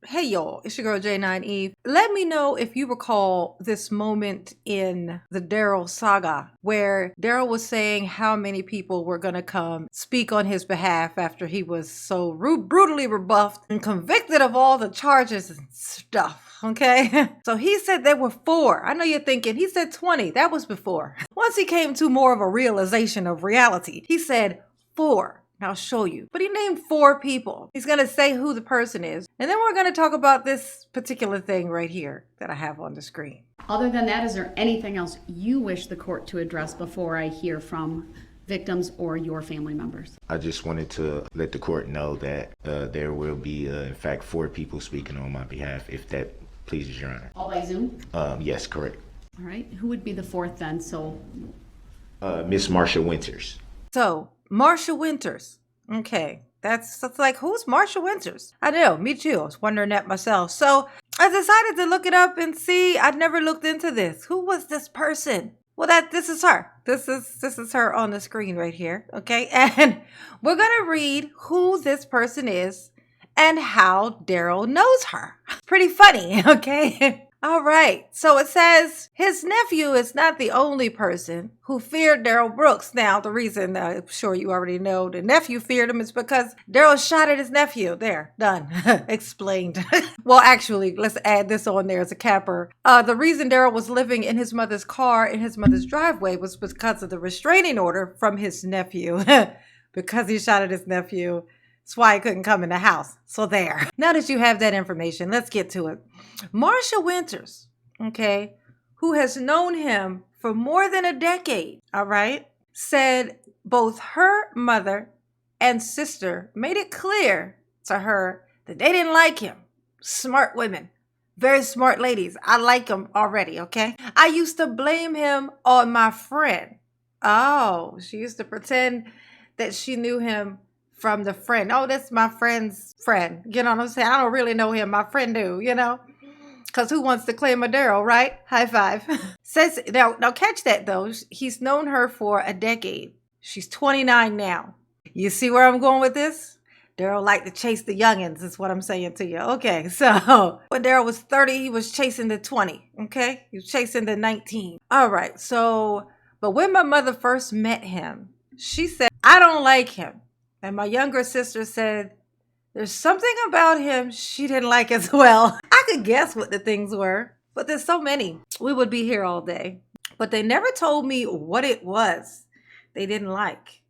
Hey y'all, it's your girl J9 Eve. Let me know if you recall this moment in the Darrell saga where Darrell was saying how many people were going to come speak on his behalf after he was so brutally rebuffed and convicted of all the charges and stuff. Okay, so he said there were 4. I know you're thinking he said 20. That was before. Once he came to more of a realization of reality, he said 4. I'll show you. But he named 4 people. He's going to say who the person is. And then we're going to talk about this particular thing right here that I have on the screen. Other than that, is there anything else you wish the court to address before I hear from victims or your family members? I just wanted to let the court know that there will be, in fact, 4 people speaking on my behalf, if that pleases Your Honor. All by Zoom? Yes, correct. All right. Who would be the 4th then? So, Miss Marsha Winters. So, Marsha Winters. Okay, that's like, who's Marsha Winters? I know, me too. I was wondering that myself. So I decided to look it up and see. I'd never looked into this. Who was this person? Well, this is her. This is her on the screen right here. Okay, and we're gonna read who this person is and how Darrell knows her. Pretty funny, okay? All right, so it says his nephew is not the only person who feared Darrell Brooks. Now, the reason I'm sure you already know the nephew feared him is because Darrell shot at his nephew. There, done, explained. Well, actually, let's add this on there as a capper. The reason Darrell was living in his mother's car in his mother's driveway was because of the restraining order from his nephew. Because he shot at his nephew. That's why he couldn't come in the house. So there. Now that you have that information, let's get to it. Marsha Winters, okay, who has known him for more than a decade, all right, said both her mother and sister made it clear to her that they didn't like him. Smart women. Very smart ladies. I like them already, okay? I used to blame him on my friend. Oh, she used to pretend that she knew him from the friend. Oh, that's my friend's friend. You know what I'm saying? I don't really know him. My friend do, you know? Because who wants to claim a Darrell, right? High five. Says now catch that though. He's known her for a decade. She's 29 now. You see where I'm going with this? Darrell liked to chase the youngins, is what I'm saying to you. Okay, so when Darrell was 30, he was chasing the 20. Okay? He was chasing the 19. All right, so, but when my mother first met him, she said, I don't like him. And my younger sister said, there's something about him she didn't like as well. I could guess what the things were, but there's so many. We would be here all day. But they never told me what it was they didn't like.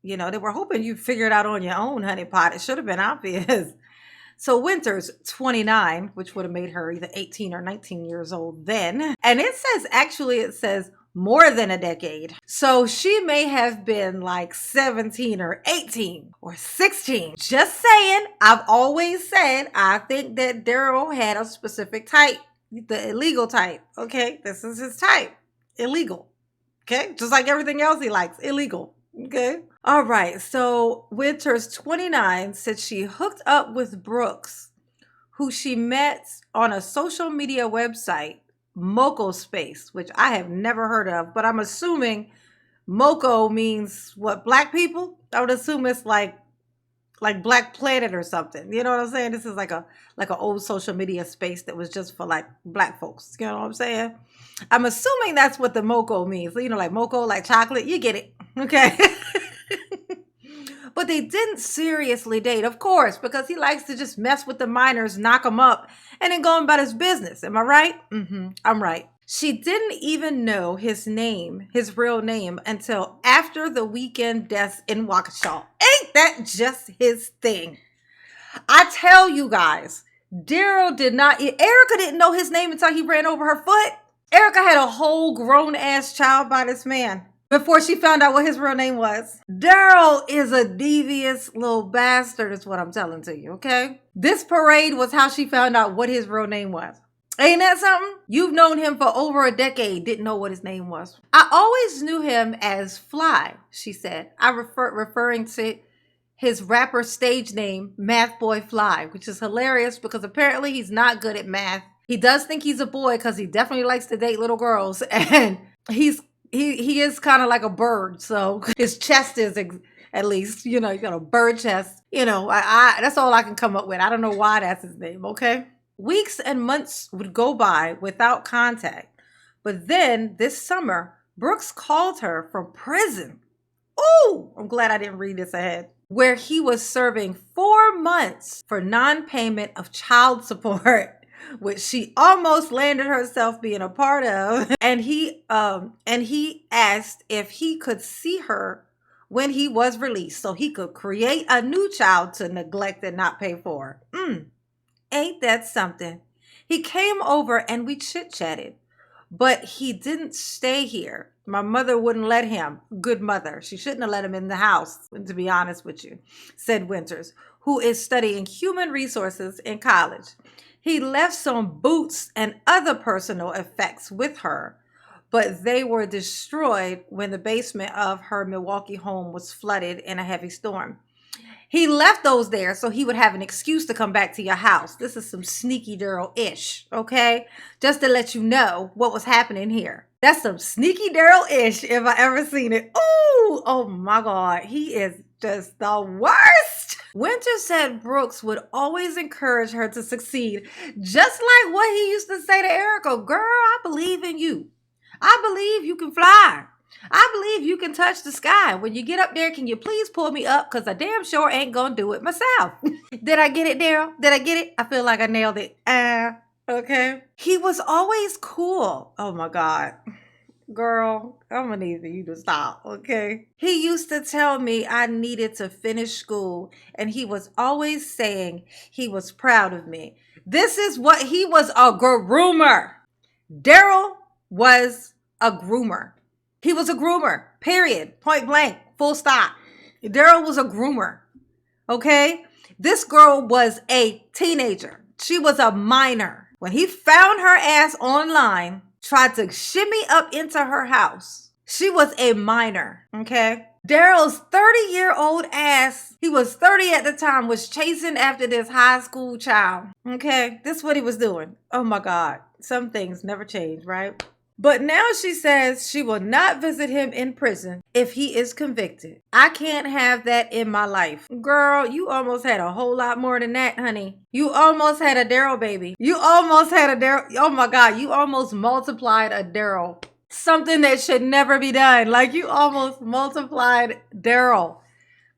You know, they were hoping you'd figure it out on your own, honeypot. It should have been obvious. So Winters, 29, which would have made her either 18 or 19 years old then. And it says more than a decade. So she may have been like 17 or 18 or 16. Just saying, I've always said I think that Darrell had a specific type, the illegal type. Okay, this is his type, illegal. Okay, just like everything else he likes, illegal. Okay. All right, so Winters, 29, said she hooked up with Brooks, who she met on a social media website, Moco Space, which I have never heard of, but I'm assuming Moco means what, black people? I would assume it's like Black Planet or something. You know what I'm saying? This is like an old social media space that was just for like black folks. You know what I'm saying? I'm assuming that's what the Moco means. You know, like Moco, like chocolate. You get it. Okay. But they didn't seriously date, of course, because he likes to just mess with the minors, knock them up, and then go about his business. Am I right? I'm right. She didn't even know his name, his real name, until after the weekend deaths in Waukesha. Ain't that just his thing? I tell you guys, Darrell Erica didn't know his name until he ran over her foot. Erica had a whole grown-ass child by this man before she found out what his real name was. Darrell is a devious little bastard, is what I'm telling to you, okay? This parade was how she found out what his real name was. Ain't that something? You've known him for over a decade, didn't know what his name was. I always knew him as Fly, she said. Referring to his rapper stage name, Math Boy Fly, which is hilarious because apparently he's not good at math. He does think he's a boy because he definitely likes to date little girls, and he is kind of like a bird, so his chest is at least, Burgess. I that's all I can come up with. I don't know why that's his name, okay? Weeks and months would go by without contact. But then this summer, Brooks called her from prison. Ooh, I'm glad I didn't read this ahead. Where he was serving 4 months for non-payment of child support, which she almost landed herself being a part of. And he asked if he could see her when he was released so he could create a new child to neglect and not pay for. Ain't that something? He came over and we chit-chatted, but he didn't stay here. My mother wouldn't let him. Good mother. She shouldn't have let him in the house, to be honest with you, said Winters, who is studying human resources in college. He left some boots and other personal effects with her, but they were destroyed when the basement of her Milwaukee home was flooded in a heavy storm. He left those there so he would have an excuse to come back to your house. This is some sneaky Darrell-ish, okay? Just to let you know what was happening here. That's some sneaky Darrell-ish if I ever seen it. Ooh, oh my God. He is just the worst. Winter said Brooks would always encourage her to succeed, just like what he used to say to Erica. Girl, I believe in you. I believe you can fly. I believe you can touch the sky. When you get up there, can you please pull me up? Because I damn sure ain't going to do it myself. Did I get it, Daryl? Did I get it? I feel like I nailed it. Okay. He was always cool. Oh, my God. Girl, I'm going to need you to stop, okay? He used to tell me I needed to finish school, and he was always saying he was proud of me. This is what he was, a groomer. Darrell was a groomer. He was a groomer, period, point blank, full stop. Darrell was a groomer, okay? This girl was a teenager. She was a minor. When he found her ass online, tried to shimmy up into her house, she was a minor, okay? Darrell's 30-year-old ass, he was 30 at the time, was chasing after this high school child, okay? This is what he was doing. Oh my God, some things never change, right? But now she says she will not visit him in prison if he is convicted. I can't have that in my life. Girl, you almost had a whole lot more than that, honey. You almost had a Darrell baby. You almost had a Darrell. Oh my God, you almost multiplied a Darrell. Something that should never be done. Like you almost multiplied Darrell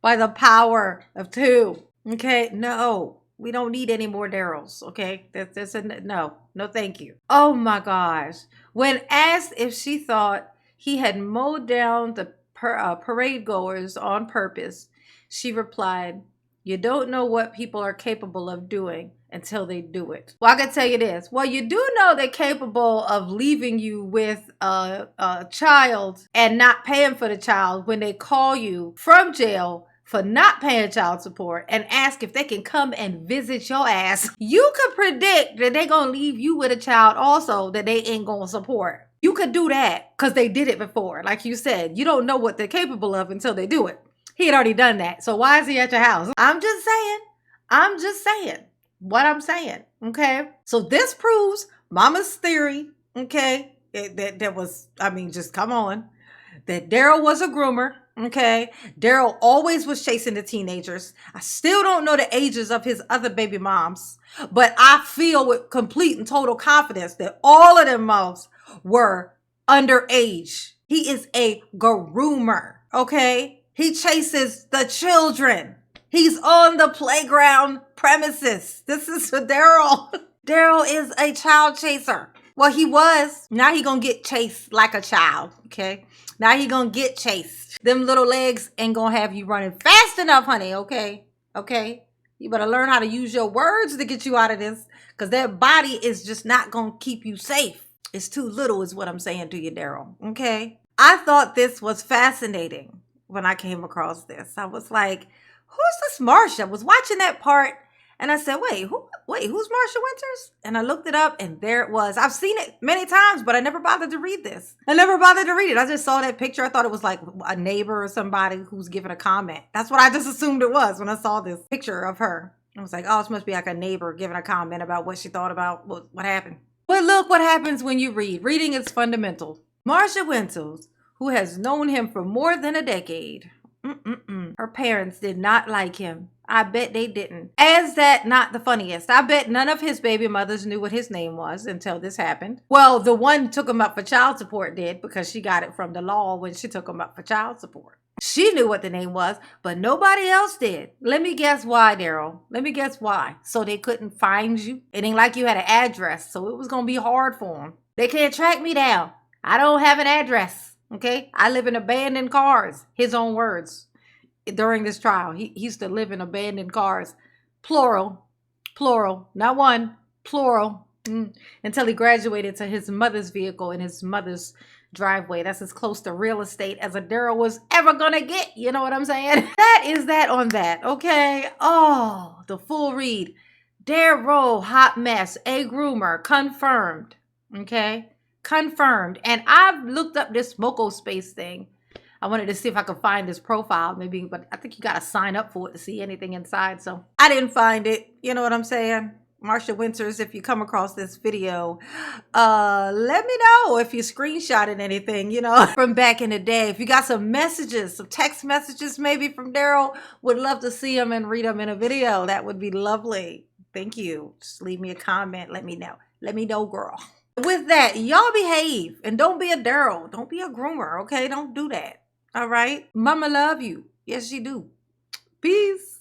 by the power of 2. Okay, no. We don't need any more Darrells, okay? That's a no, thank you. Oh my gosh. When asked if she thought he had mowed down the parade goers on purpose, she replied, you don't know what people are capable of doing until they do it. Well, I can tell you this. Well, you do know they're capable of leaving you with a child and not paying for the child when they call you from jail for not paying child support and ask if they can come and visit your ass. You could predict that they're going to leave you with a child also that they ain't going to support. You could do that because they did it before. Like you said, you don't know what they're capable of until they do it. He had already done that. So why is he at your house? I'm just saying what I'm saying. Okay. So this proves Mama's theory. Okay. That was, just come on. That Darrell was a groomer. Okay. Darrell always was chasing the teenagers. I still don't know the ages of his other baby moms, but I feel with complete and total confidence that all of them moms were underage. He is a groomer. Okay. He chases the children. He's on the playground premises. This is for Darrell. Darrell is a child chaser. Well, he was. Now he gonna get chased like a child. Okay. Now he gonna get chased. Them little legs ain't gonna have you running fast enough, honey, okay? Okay? You better learn how to use your words to get you out of this, because that body is just not gonna keep you safe. It's too little is what I'm saying to you, Darrell, okay? I thought this was fascinating when I came across this. I was like, who's this Marsha? I was watching that part, and I said, wait, who's Marsha Winters? And I looked it up, and there it was. I've seen it many times, but I never bothered to read this. I never bothered to read it. I just saw that picture. I thought it was like a neighbor or somebody who's giving a comment. That's what I just assumed it was when I saw this picture of her. I was like, oh, this must be like a neighbor giving a comment about what she thought about what happened. But look what happens when you read. Reading is fundamental. Marsha Winters, who has known him for more than a decade, Her parents did not like him. I bet they didn't. Is that not the funniest? I bet none of his baby mothers knew what his name was until this happened. Well, the one took him up for child support did, because she got it from the law when she took him up for child support. She knew what the name was, but nobody else did. Let me guess why, Darrell. Let me guess why. So they couldn't find you? It ain't like you had an address, so it was going to be hard for them. They can't track me down. I don't have an address, okay? I live in abandoned cars. His own words. During this trial, he used to live in abandoned cars. Plural, not one, plural. Until he graduated to his mother's vehicle in his mother's driveway. That's as close to real estate as a Darrell was ever gonna get. You know what I'm saying? That is that on that, okay? Oh, the full read. Darrell, hot mess, a groomer, confirmed, okay? Confirmed. And I've looked up this Moco Space thing. I wanted to see if I could find his profile maybe, but I think you got to sign up for it to see anything inside. So I didn't find it. You know what I'm saying? Marsha Winters, if you come across this video, let me know if you screenshotted anything, you know, from back in the day. If you got some messages, some text messages maybe from Darrell, would love to see them and read them in a video. That would be lovely. Thank you. Just leave me a comment. Let me know. Let me know, girl. With that, y'all behave and don't be a Darrell. Don't be a groomer, okay? Don't do that. All right? Mama love you. Yes, she do. Peace.